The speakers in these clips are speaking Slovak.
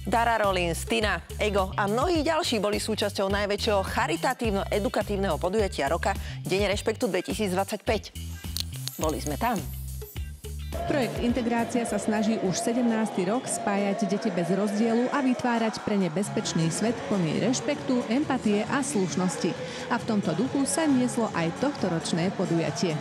Dara Rollins, Tina, Ego a mnohí ďalší boli súčasťou najväčšieho charitatívno-edukatívneho podujatia roka Deň rešpektu 2025. Boli sme tam. Projekt Integrácia sa snaží už 17. rok spájať deti bez rozdielu a vytvárať pre ne bezpečný svet plný rešpektu, empatie a slušnosti. A v tomto duchu sa nieslo aj tohtoročné podujatie.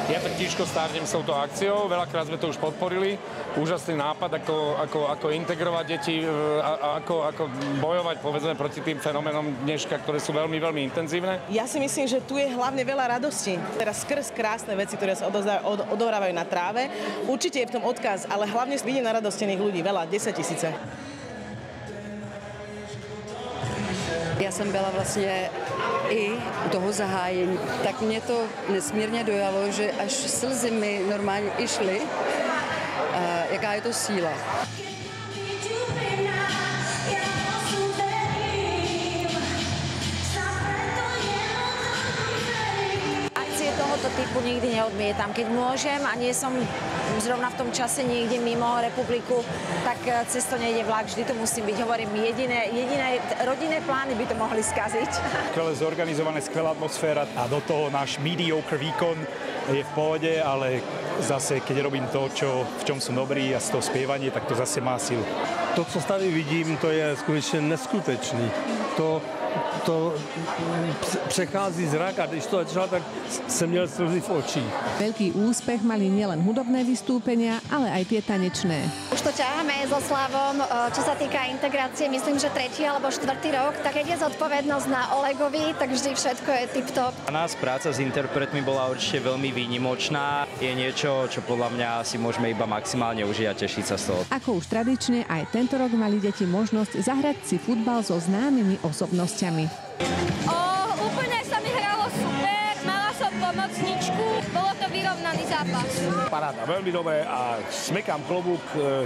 Ja tak tížko stárnem s touto akciou, veľakrát sme to už podporili. Úžasný nápad, ako integrovať deti a ako bojovať, povedzme, proti tým fenoménom dneška, ktoré sú veľmi, veľmi intenzívne. Ja si myslím, že tu je hlavne veľa radosti. Teraz skrz krásne veci, ktoré sa odohrávajú na tráve. Určite je v tom odkaz, ale hlavne vidím na radostených ľudí veľa, 10 000. Já jsem byla vlastně i u toho zahájení, tak mě to nesmírně dojalo, že až slzy mi normálně i šly, jaká je to síla. Tohoto typu nikdy neodmietam. Keď môžem a nie som zrovna v tom čase niekde mimo republiku, tak cez to nejde vlak. Vždy to musím byť. Hovorím, jediné rodinné plány by to mohli skaziť. Skvelé zorganizované, skvelá atmosféra a do toho náš mediocre výkon je v pohode, ale zase, keď robím to, v čom som dobrý a z toho spievanie, tak to zase má silu. To, co tady vidím, to je skutečně neskutečný. To přechází zrak a když to začalo, tak jsem měl slzy v očích. Veľký úspech mali nielen hudobné vystúpenia, ale aj tie tanečné. Už to ťaháme so Slavom, čo sa týka integrácie, myslím, že 3. alebo 4. rok. Tak keď je zodpovednosť na Olegovi, tak vždy všetko je tip-top. A nás práca s interpretmi bola určite veľmi výnimočná. Je niečo, čo podľa mňa si môžeme iba maximálne užiť a tešiť sa z toho. Ako už tradične, aj tento rok mali deti možnosť zahrať si futbal so známymi osobnosťami. Úplne sa mi hralo super, mala som pomocničku, bolo to vyrovnaný zápas. Paráda, veľmi dobré a smekám klobúk,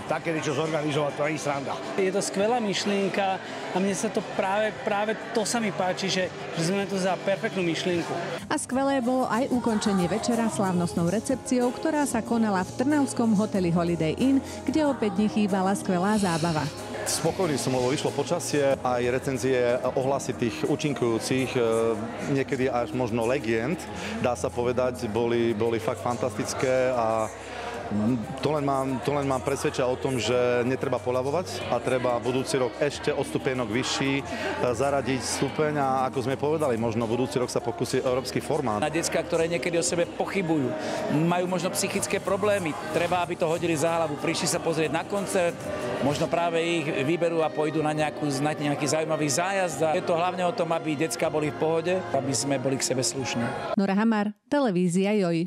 také niečo zorganizovať, to je sranda. Je to skvelá myšlienka a mne sa to práve to sa mi páči, že sme tu za perfektnú myšlienku. A skvelé bolo aj ukončenie večera slávnostnou recepciou, ktorá sa konala v trnavskom hoteli Holiday Inn, kde opäť nechýbala skvelá zábava. Spokojný som, lebo vyšlo počasie, aj recenzie, ohlasy tých účinkujúcich, niekedy až možno legend, dá sa povedať, boli fakt fantastické a to len mám presvedčia o tom, že netreba poľavovať a treba budúci rok ešte o stupienok vyšší zaradiť stupeň a ako sme povedali, možno budúci rok sa pokúsi európsky formát. Na decká, ktoré niekedy o sebe pochybujú, majú možno psychické problémy, treba, aby to hodili za hlavu, prišli sa pozrieť na koncert, možno práve ich vyberú a pôjdu na nejaký zaujímavý zájazd. A je to hlavne o tom, aby decká boli v pohode, aby sme boli k sebe slušní. Nora Hamar, televízia Joj.